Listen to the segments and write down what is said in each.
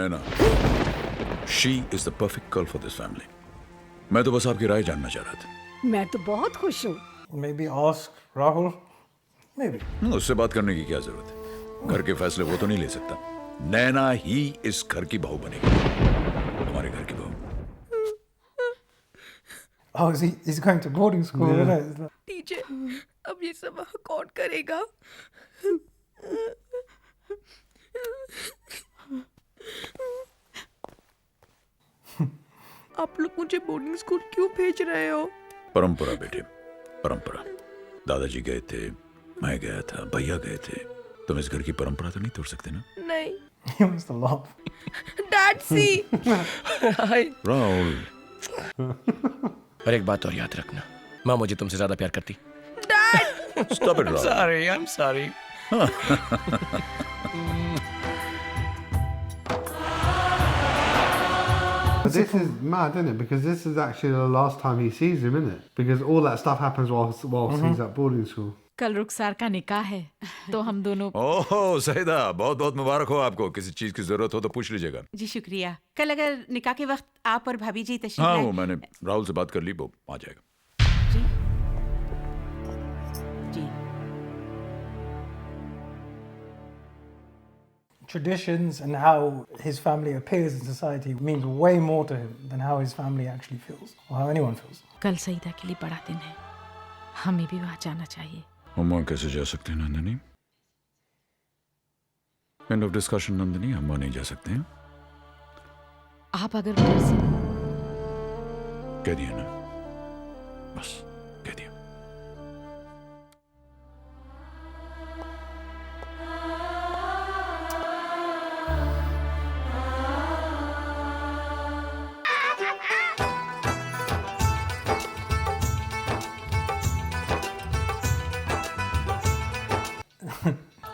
Naina, she is the perfect girl for this family. मैं तो बस आपकी राय जानना चाह रहा था। मैं तो बहुत खुश हूँ। Maybe ask Rahul. Maybe. उससे बात करने की क्या जरूरत है? घर के फैसले वो तो नहीं ले सकता। नैना ही इस घर की बहू बनेगी, हमारे घर की बहू। Oh, he's going to boarding school, isn't it? It's like- teacher, अब ये सब कौन करेगा? आप लोग मुझे बोर्डिंग स्कूल क्यों भेज रहे हो? परंपरा बेटे, परंपरा। दादाजी गए थे, मैं गया था, भैया गए थे। तुम इस घर की परंपरा तो नहीं तोड़ सकते ना? नहीं। He wants to laugh. Dad see. Hi. Rahul, और एक बात और याद रखना, माँ मुझे तुमसे ज्यादा प्यार करती। Dad. Stop it Rahul. Sorry, I am sorry. But this is mad, isn't it? Because this is actually the last time he sees him, isn't it? Because all that stuff happens whilst he's at boarding school. कल रुखसार का निकाह है तो हम दोनों। ओह सईदा, बहुत बहुत मुबारक हो आपको। किसी चीज की जरूरत हो तो पूछ लीजिएगा। जी शुक्रिया। कल अगर निकाह के वक्त आप और भाभी जी तशरीफ हाँ, लाए। वो मैंने राहुल से बात कर ली, वो आ जाएगा। जी जी। Traditions and how his family appears in society means way more to him than how his family actually feels or how anyone feels. कल सईदा के लिए बड़ा दिन है, हमें भी वहां जाना चाहिए। हम वहाँ कैसे जा सकते हैं Nandini? End of discussion Nandini, हम वहाँ नहीं जा सकते हैं। आप अगर उधर से कह दिया ना, बस कह दिया।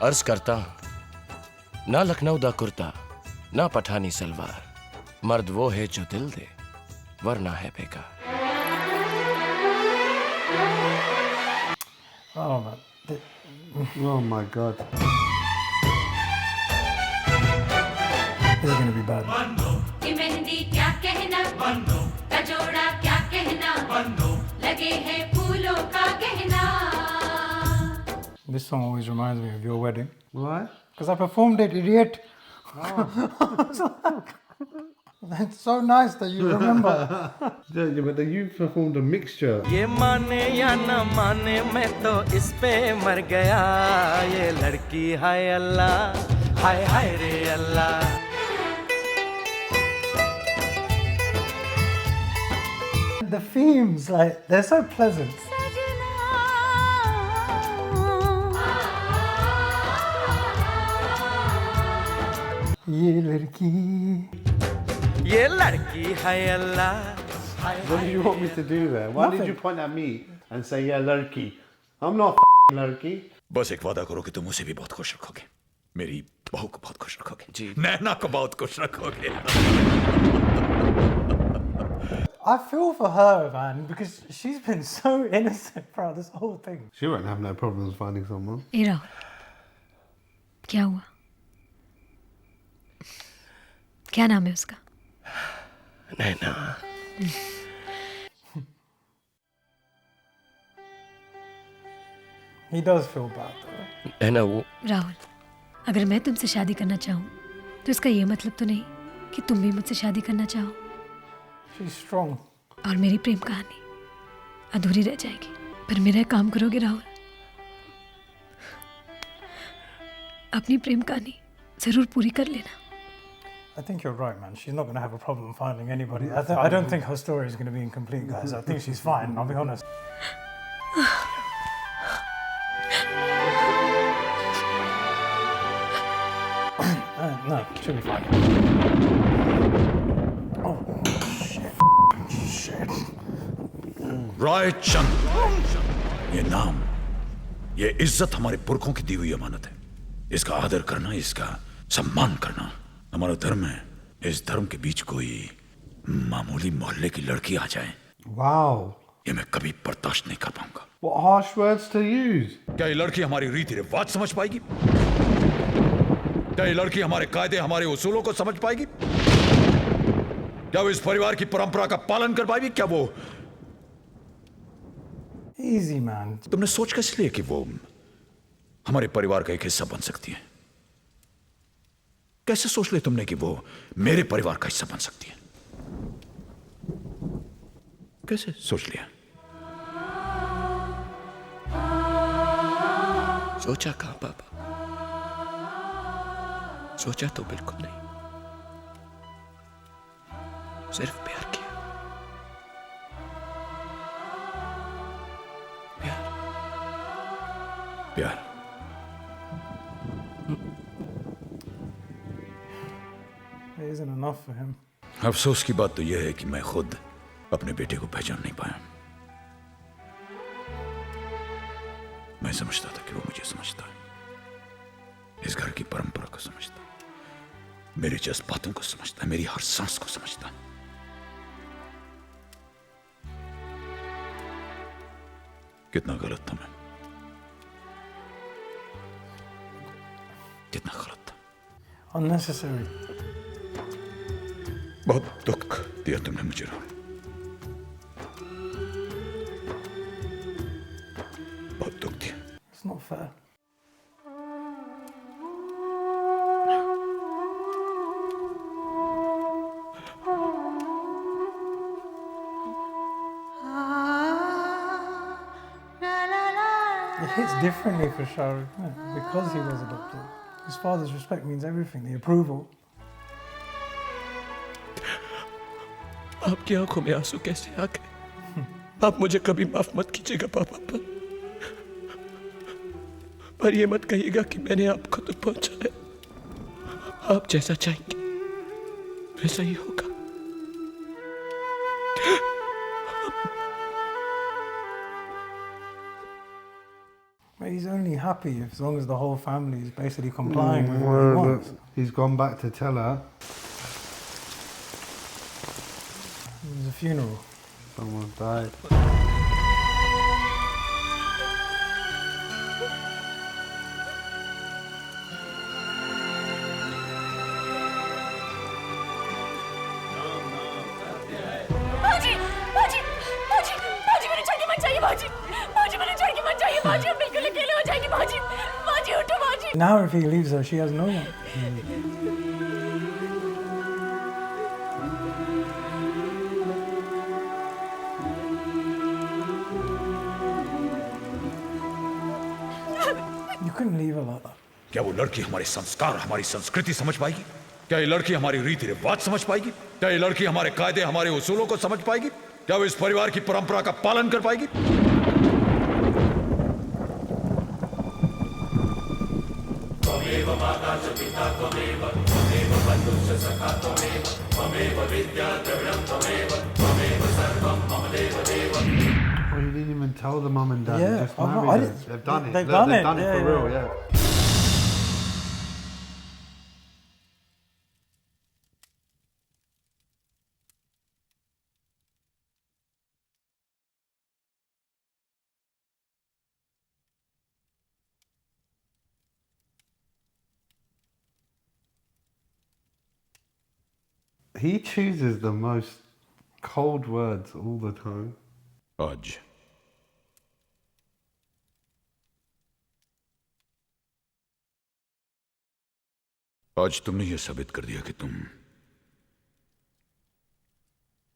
अर्ज करता हूं, ना लखनऊ दा कुर्ता, ना पठानी सलवार, मर्द वो है जो दिल दे, वरना है बेकार। Oh man. Oh my God. This is going to be bad. कि मेहंदी क्या कहना, कजोड़ा क्या कहना, लगे हैं फूलों का गहना। This song always reminds me of your wedding. Why? Because I performed it, idiot. That's so nice that you remember. Yeah, but you performed a mixture. ये माने या ना माने मैं तो इस पे मर गया, ये लड़की हाय अल्लाह, हाय हाय रे अल्लाह। The themes, like, they're so pleasant. ये लड़की। ये लड़की हाय अल्लाह, हाय What did you want me to do there? Why did Nothing. you point at me and say, yeah, larki? I'm not larki. बस एक वादा करो कि तुम उसे भी बहुत खुश रखोगे, मेरी बहू को बहुत खुश रखोगे, जी। नैना को बहुत खुश रखोगे। I feel for her, man, because she's been so innocent throughout this whole thing. She won't have no problems finding someone. ए राहुल, क्या हुआ? क्या नाम है उसका? नैना। He does feel bad, though. नैना वो राहुल, अगर मैं तुमसे शादी करना चाहूँ तो इसका ये मतलब तो नहीं कि तुम भी मुझसे शादी करना चाहो She's strong. और मेरी प्रेम कहानी अधूरी रह जाएगी। पर मेरा एक काम करोगे राहुल? अपनी प्रेम कहानी जरूर पूरी कर लेना। I think you're right, man. She's not going to have a problem finding anybody. I don't think her story is going to be incomplete, guys. I think she's fine, I'll be honest. No, she'll be fine. Oh, shit. राय चंद, ये नाम, ये इज्जत हमारे पुरखों की दी हुई अमानत है। इसका आदर करना, इसका सम्मान करना हमारा धर्म है। इस धर्म के बीच कोई मामूली मोहल्ले की लड़की आ जाए, Wow. ये मैं कभी बर्दाश्त नहीं कर पाऊंगा। What harsh words to use. क्या ये लड़की हमारी रीति रिवाज समझ पाएगी? क्या ये लड़की हमारे कायदे, हमारे उसूलों को समझ पाएगी? क्या वो इस परिवार की परंपरा का पालन कर पाएगी? क्या वो... Easy, man. तुमने सोच कैसे लिया कि वो हमारे परिवार का एक हिस्सा बन सकती है? कैसे सोच लिया तुमने कि वो मेरे परिवार का हिस्सा बन सकती है? कैसे सोच लिया? सोचा कहां पापा, सोचा तो बिल्कुल नहीं, सिर्फ प्यार किया। प्यार। It isn't enough for him. अफसोस की बात तो यह है कि मैं खुद अपने बेटे को पहचान नहीं पाया। मैं समझता था कि वो मुझे समझता है, इस घर की परंपरा को समझता है, मेरे जज्बातों को समझता है, मेरी हर सांस को समझता है। कितना गलत था मैं, कितना गलत था। Unnecessary. बहुत दुख दिया तुमने मुझे राहुल, बहुत दुख दिया। It's not fair. It hits differently for Shah Rukh Khan because he was adopted. His father's respect means everything, the approval. आपकी आंखों में आंसू कैसे आ गए? आप मुझे कभी माफ मत कीजिएगा पापा, पर ये मत कहिएगा कि मैंने आपको तो पहुंचाया। आप जैसा चाहेंगे वैसा ही होगा। But he's only happy as long as the whole family is basically complying with what he wants. He's gone back to tell her It was a funeral. someone died. बाजी बाजी बाजी बाजी मेरे छोड़ के मत जाइए बाजी बाजी मेरे छोड़ के मत जाइए बाजी हम बिल्कुल अकेले हो जाएंगे बाजी बाजी उठो बाजी Now if he leaves her, she has no one. You couldn't leave her like that. क्या वो लड़की हमारे संस्कार, हमारी संस्कृति समझ पाएगी? क्या ये लड़की हमारी रीति रिवाज समझ पाएगी? क्या ये लड़की हमारे कायदे, हमारे उसूलों को समझ पाएगी? क्या वो इस परिवार की परंपरा का पालन कर पाएगी? Well, you didn't even tell the mum and dad. Yeah, You just I know, married I her. didn't- They've done it. they've Look, done they've it, done it yeah, for real, yeah. yeah. He chooses the most cold words all the time. आज आज तुमने यह साबित कर दिया कि तुम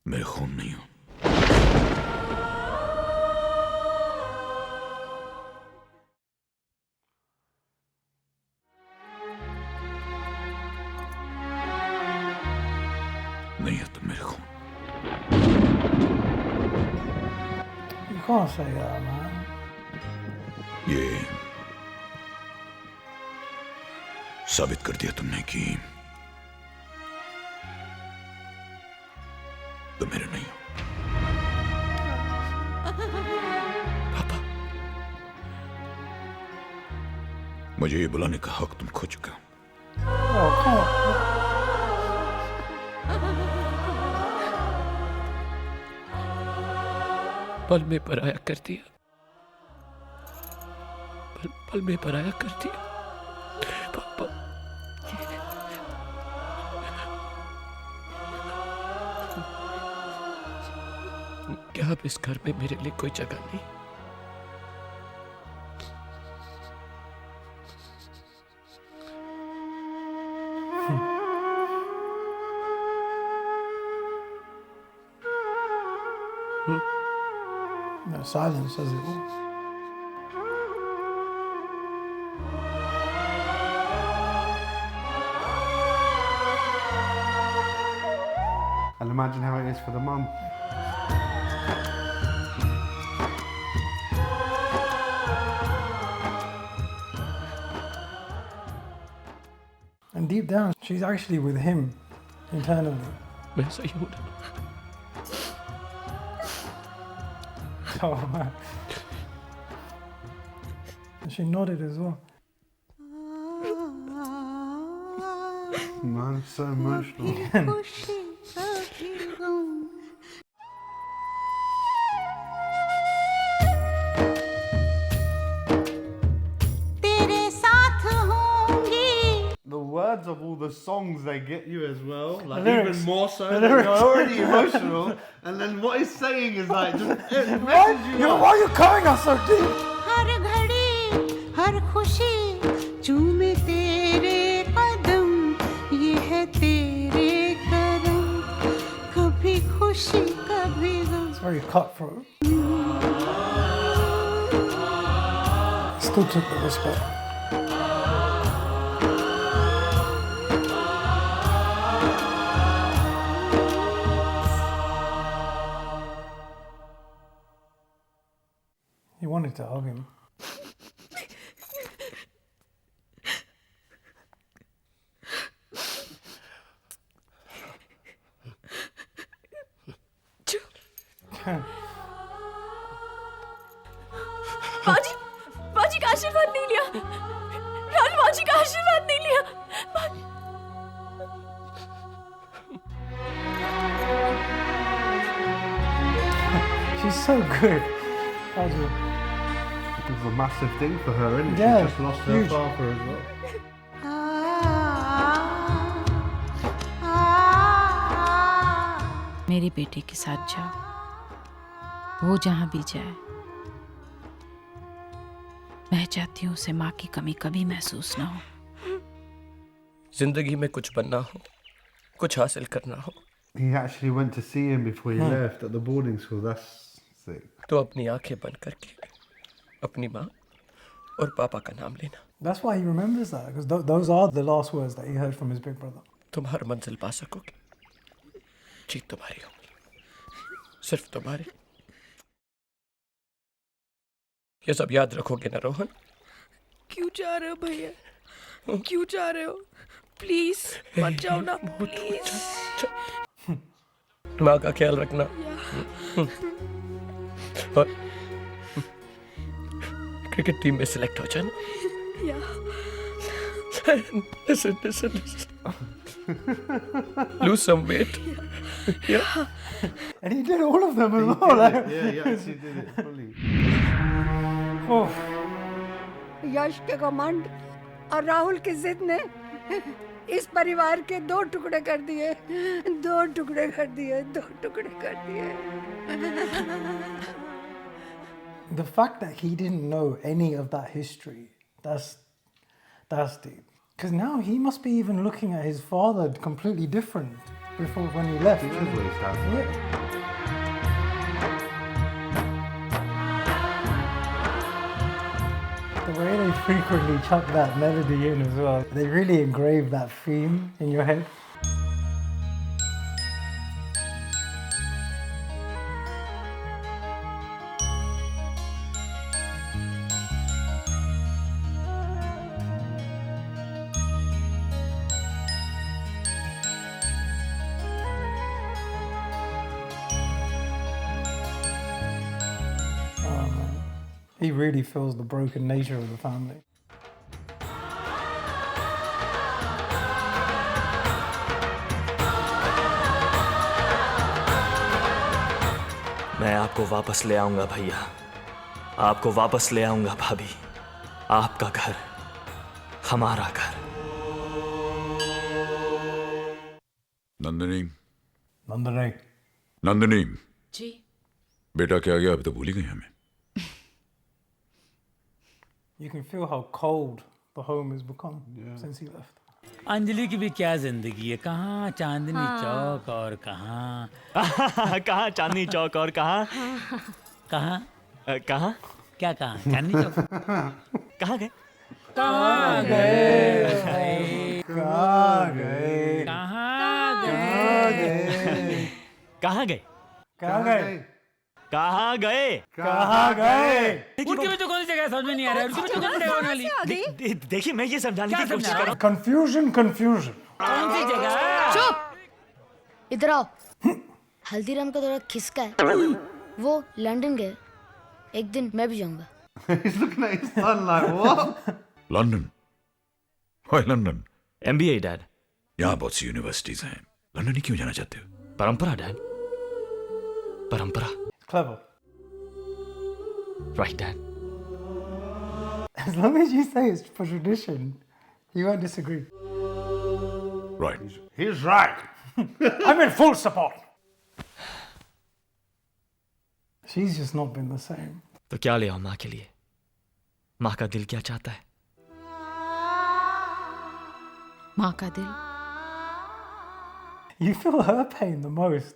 मेरे खून नहीं हो। नहीं हो तुम मेरे खून। You can't say that, man. ये साबित कर दिया तुमने कि तुम मेरे नहीं हो। पापा मुझे ये बुलाने का हक तुम खो चुके हो। Oh, come on. पल में पराया कर दिया, पल में पराया कर दिया पापा। क्या अब इस घर में मेरे लिए कोई जगह नहीं? No, silence says it all. And imagine how it is for the mum. And deep down, she's actually with him internally. मैं सही हूं ना? Oh man. And she nodded as well. Man, it's so emotional. The words of all the songs they get you as well, like lyrics. even more so. The You're lyrics. already emotional, and then what he's saying is like just it Why, messes you up. why are you coming us so deep? हर घड़ी हर खुशी चूमे तेरे कदम ये है तेरे करम कभी खुशी कभी गम It's very cutthroat. Still took the respect. He wanted to hug him. बाजी बाजी का आशीर्वाद नहीं लिया राहुल बाजी का आशीर्वाद नहीं लिया She's so good. Kazu. It was a massive thing for her, isn't it? Yeah, She just lost her huge. father as well. मेरे बेटे के साथ जाओ वो जहां भी जाए मैं चाहती हूँ उसे माँ की कमी कभी महसूस ना हो जिंदगी में कुछ बनना हो, कुछ हासिल करना हो, He actually went to see him before he left at the boarding school. That's sick. तो अपनी आंखें बंद करके अपनी माँ और पापा का नाम लेना। That's why he remembers that, because those are the last words that he heard from his big brother. तुम हर मंजिल पा सकोगे, जीत तुम्हारी होगी, सिर्फ तुम्हारी। ये सब याद रखोगे ना रोहन? क्यों जा रहे हो भैया? क्यों जा रहे हो? प्लीज मत जाओ ना, प्लीज। माँ का ख्याल रखना। और क्रिकेट टीम में सिलेक्ट हो जाना। Listen. Lose some weight. Yeah. And he did all of them as well. Like, Yeah, he actually did it fully. oh, यश के घमंड और राहुल की जिद ने इस परिवार के दो टुकड़े कर दिए। the fact that he didn't know any of that history, that's deep. Because now he must be even looking at his father completely different before when he left. He knows what he's done. Yeah. The way they frequently chuck that melody in as well, they really engrave that theme in your head. He really feels the broken nature of the family. मैं आपको वापस ले आऊंगा भैया, आपको वापस ले आऊंगा भाभी, आपका घर, हमारा घर। नंदिनी, Nandini. नंदिनी, जी बेटा क्या गया, अभी तो भूल ही गई हमें। You can feel how cold the home has become since he left. Anjali की भी क्या जिंदगी है, कहाँ चांदनी चौक और कहाँ कहाँ चांदनी चौक और कहाँ कहाँ कहाँ क्या कहाँ चांदनी चौक कहाँ गए कहाँ गए कहाँ गए? कहाँ गए कहाँ गए कहाँ गए? कहाँ गए कहाँ गए? उनकी भी तो कौन सी जगह समझ में नहीं आ रहा है, उनकी भी तो कौन सी जगह वाली देखिए मैं ये समझाने की कोशिश कर रहा Confusion. कौन सी जगह। चुप, इधर आओ। हल्दीराम का थोड़ा खिसका है, वो लंदन गए, एक दिन मैं भी जाऊंगा। He's looking at his son like, what? London? Why London? हूँ MBA डैड यहाँ बहुत सी यूनिवर्सिटीज हैं, लंदन ही क्यों जाना चाहते हो? परंपरा डैड परंपरा Clever. Right dad As long as you say it's for tradition, he won't disagree. Right. He's right. I'm in full support. She's just not been the same. तो क्या ले आओ माँ के लिए, माँ का दिल क्या चाहता है। माँ का दिल। You feel her pain the most.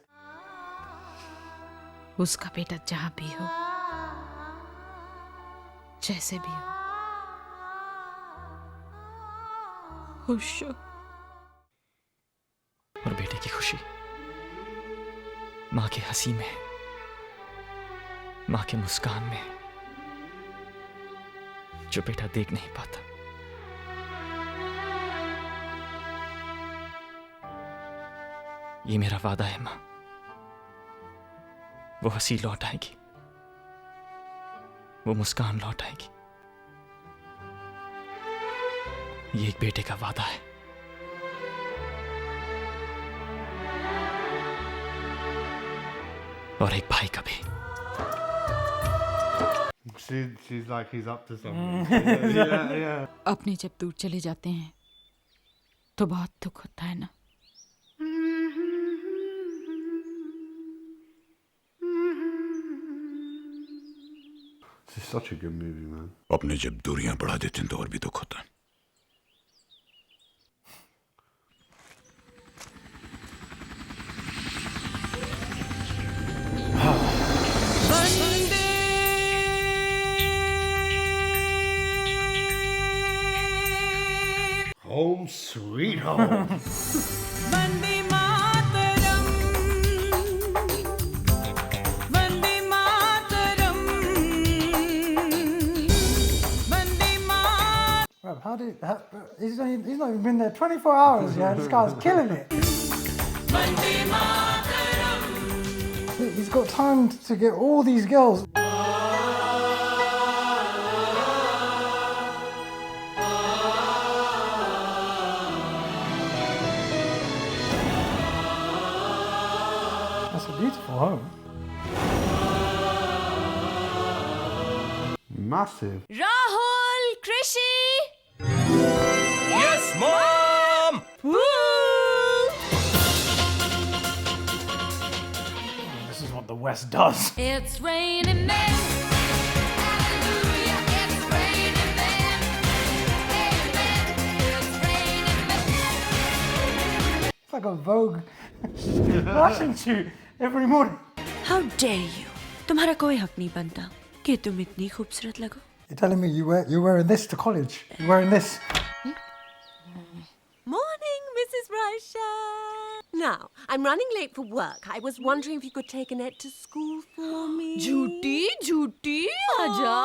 उसका बेटा जहाँ भी हो, जैसे भी हो, खुश हो। और बेटे की खुशी माँ की हंसी में, माँ के मुस्कान में, जो बेटा देख नहीं पाता। ये मेरा वादा है माँ, वो हंसी लौट आएगी, वो मुस्कान लौट आएगी। ये एक बेटे का वादा है। और एक भाई का भी। She's like, he's up to something. Yeah. अपने जब दूर चले जाते हैं तो बहुत दुख होता है ना। This is such a good movie, man. अपने जब दूरियां बढ़ा देते हैं तो और भी दुख होता है। Home sweet home. Vande Mataram, Vande Mataram, Vande Mataram. Well, he's not even been there 24 hours, yeah? This guy's killing it. He's got time to get all these girls. That's a beautiful home. Massive. Rahul, कृषि। Yes mom. This is what the West does. It's raining men. Hallelujah, it's raining men. Amen. It's raining men. It's like a Vogue fashion shoot every morning. How dare you? तुम्हारा कोई हक नहीं बनता कि तुम इतनी खूबसूरत लगो। You're telling me you're wearing this to college? You're wearing this? Morning, Mrs. Raisha. Now, I'm running late for work. I was wondering if you could take Annette to school for me. झूठी झूठी आजा।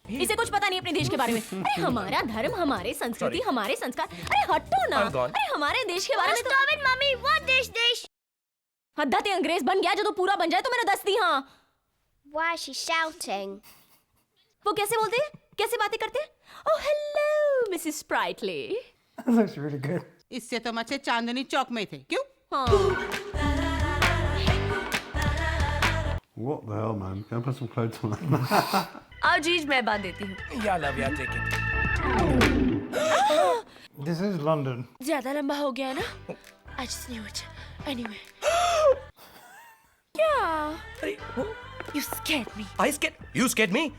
इसे कुछ पता नहीं अपने देश के बारे में। अरे हमारा धर्म, हमारे संस्कृति, हमारे संस्कार। अरे हटो ना। अरे हमारे देश के बारे में तो मम्मी, वो देश हद्दाते अंग्रेज बन गया, जो तो पूरा बन जाए तो मेरा दस्ती। हाँ, Why is she shouting? वो कैसे बोलते हैं, कैसे बातें करते हैं? Oh hello, Mrs. Sprightly. That looks really good. इससे तो अच्छे चांदनी चौक में थे, क्यों? हाँ। What the hell, man? Go and put some clothes on. आओ जीज, मैं बांध देती हूँ। या लव या take it. This is London. ज्यादा लंबा हो गया ना? I just knew it. Anyway. Yeah. You scared me. I scared. You scared me.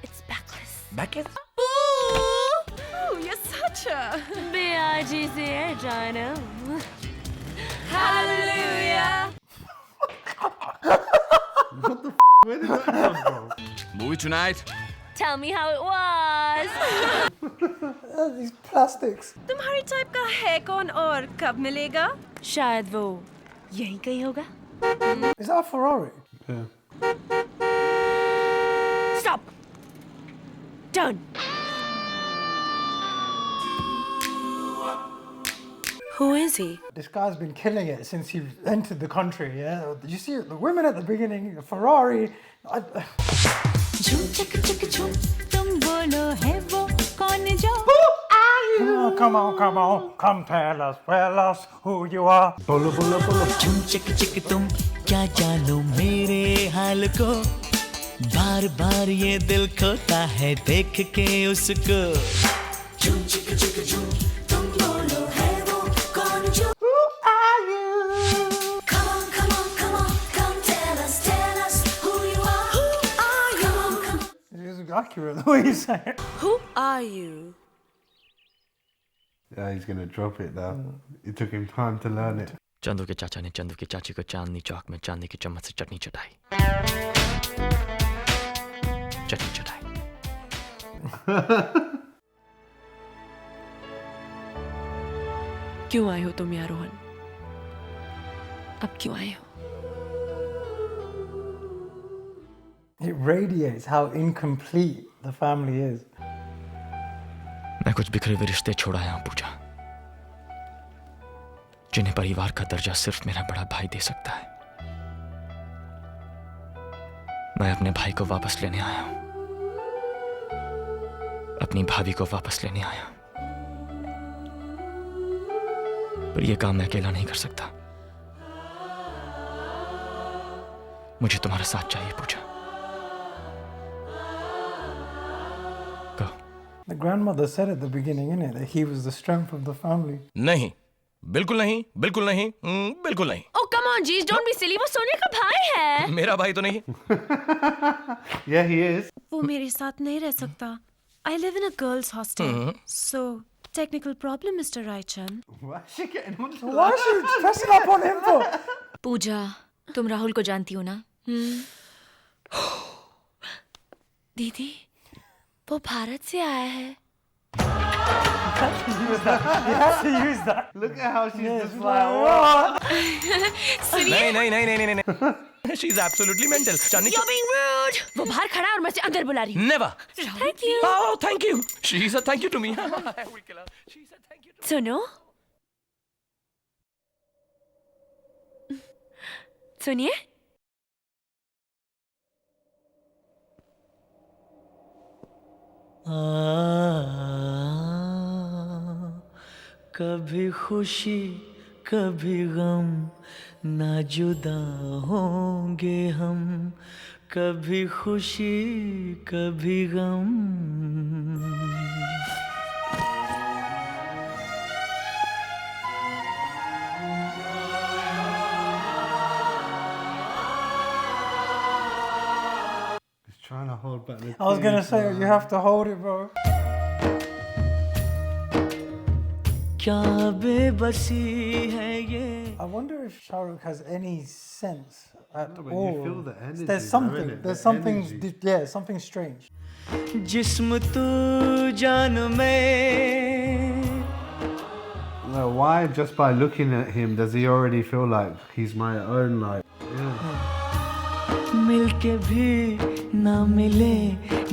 It's backless. Backless. Oh, you're such a B-I-G-C-H, I know. Hallelujah. Where did that come from? Movie tonight. Tell me how it was. These plastics. तुम्हारी type का है कौन और कब मिलेगा? शायद वो यहीं कहीं होगा. Is that a Ferrari? Yeah. Stop. Done. Who is he? This guy's been killing it since he entered the country, yeah? You see the women at the beginning, a Ferrari. Come on, come tell us who you are. Bolo, bolo, bolo. तुम क्या जानो मेरे हाल को, बार बार ये दिल खोता है देख के उसको. तुम बोलो है वो कौन जो. Who are you? Come on, come tell us who you are. Who are you? It's accurate the way you say it. Who are you? Yeah, he's gonna drop it now. It took him time to learn it. Chandu के चाचा ने चंदू की चाची को चांदनी चौक में चांदी की चम्मच से चटनी चटाई. चटनी चटाई. क्यों आए हो तुम यार रोहन? अब क्यों आए हो? It radiates how incomplete the family is. मैं कुछ बिखरे हुए रिश्ते छोड़ आया हूं पूजा, जिन्हें परिवार का दर्जा सिर्फ मेरा बड़ा भाई दे सकता है. मैं अपने भाई को वापस लेने आया हूं, अपनी भाभी को वापस लेने आया हूं, पर यह काम मैं अकेला नहीं कर सकता. मुझे तुम्हारा साथ चाहिए पूजा. The grandmother said at the beginning, innit, that he was the strength of the family. नहीं, बिल्कुल नहीं, बिल्कुल नहीं, बिल्कुल नहीं. Oh come on, jeez, don't be silly. वो सोने का भाई है. मेरा भाई तो नहीं. Yeah, he is. वो मेरे साथ नहीं रह सकता. I live in a girls' hostel. So, technical problem, Mr. Raichan. Why is she getting on to Why is she pressing up on him for? पूजा, तुम राहुल को जानती हो ना? दीदी, वो भारत से आया है. You have to use that. Look at how she's just like, what? नहीं. She's absolutely mental. Chandni You're being rude. वो बाहर खड़ा है और मैं उसे अंदर बुला रही हूँ. Never. Thank you. Oh, thank you. She said thank you to me. She said thank you to me. सुनो. सुनिए. कभी खुशी कभी गम, ना जुदा होंगे हम, कभी खुशी कभी गम. He's trying to hold back the I was gonna tears, say, man. you have to hold it, bro. क्या बेबसी है ये. I wonder if Shah Rukh has any sense at No, but you all. feel the energy, There's though, something. innit? There's The something. energy. Yeah, something strange. जिस्म तू जान में. No, why just by looking at him does he already feel like he's my own? Like, yeah. मिलके भी ना मिले,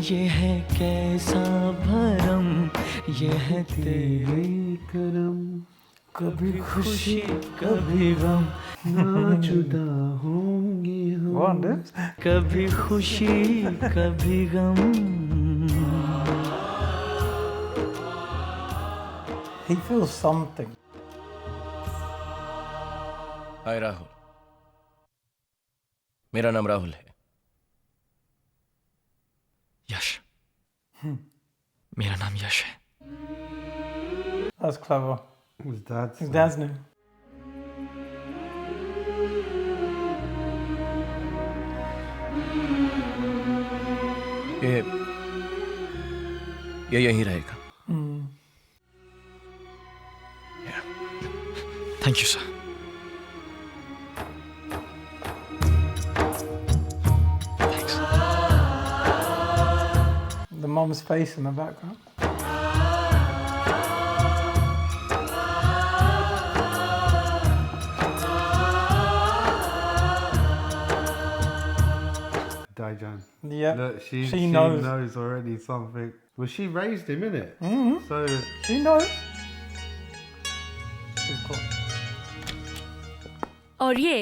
ये है कैसा भरम, ये है तेरी करम. कभी खुशी कभी गम, ना जुदा होंगे हम. Go on, dude. कभी खुशी कभी गम. He feels something. हाय राहुल. मेरा नाम राहुल है. यश. मेरा नाम यश है. That's clever. His dad's His dad's name. ये यहीं रहेगा। Thank you sir. The mom's face in the background. Daejan. Yeah. Look, she knows. knows already something. Well, she raised him, innit? So She knows. She's cool. और ये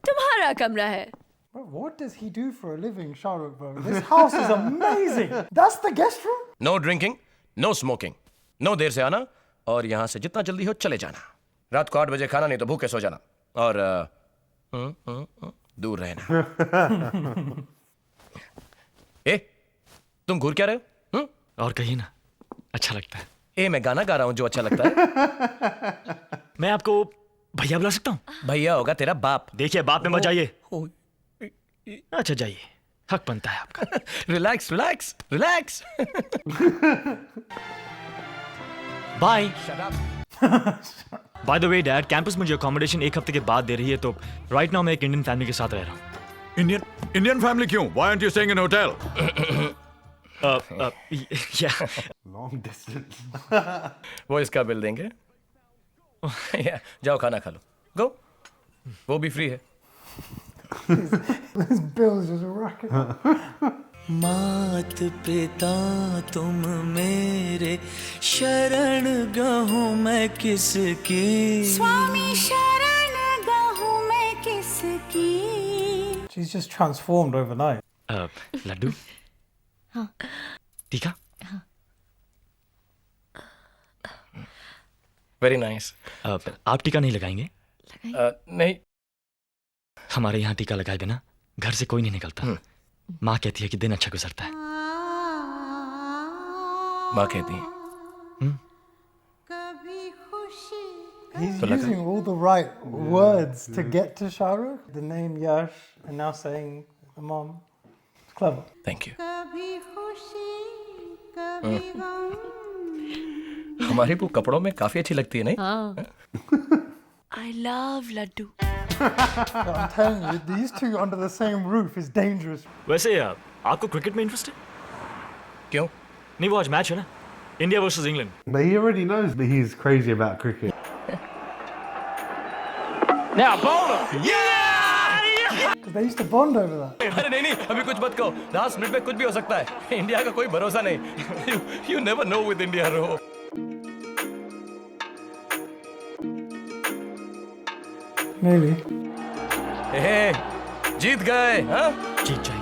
तुम्हारा कमरा है। But what does he do for a living, Shah Rukh, bro? This house is amazing. That's the guest room? No drinking, no smoking, no देर से आना और यहाँ से जितना जल्दी हो चले जाना। रात को 8 बजे खाना, नहीं तो भूखे सो जाना। और दूर रहना। ए, तुम घूर क्या रहे हो? और कहिए ना, अच्छा लगता है। ए, मैं गाना गा रहा हूँ जो अच्छा लगता है। मैं आपको भैया बुला सकता हूँ? भैया होगा तेरा बाप। देखिए, बाप में मत जाइए। अच्छा जाइए, हक बनता है आपका। Relax relax relax. Bye. By the way dad, campus में जो अकोमोडेशन 1 हफ्ते के बाद दे रही है, तो राइट नाउ मैं एक इंडियन फैमिली के साथ रह रहा हूँ। Indian family क्यों? Why aren't you staying in a hotel? Yeah. long distance. वो इसका बिल देंगे। जाओ खाना खा लो। गो। वो भी फ्री है। This bill's just racking up. मात पिता तुम मेरे शरण गहूँ मैं किसकी स्वामी शरण गहूँ मैं किसकी She's just transformed overnight. Laddu? हाँ। टीका? Very nice. आप टीका नहीं लगाएंगे? नहीं। हमारे यहाँ टीका लगाए बिना घर से कोई नहीं निकलता। माँ कहती है कि दिन अच्छा गुजरता है। माँ कहती है। He's using all the right words to get to Shah Rukh. The name Yash, and now saying the mom. It's clever. Thank you. हमारी वो कपड़ों में काफी अच्छी लगती है, नहीं? I love Laddu. I'm telling you, these two under the same roof is dangerous. वैसे आपको क्रिकेट में इंटरेस्ट है? क्यों? नहीं, वो आज मैच है ना, India versus England. But he already knows that he's crazy about cricket. Now bowler. Because they used to bond over that. अरे नहीं, अभी कुछ मत कहो। लास्ट मिनट में कुछ भी हो सकता है। इंडिया का कोई भरोसा नहीं। You never know with India, row. Maybe. जीत गए, हाँ? जीत जाए।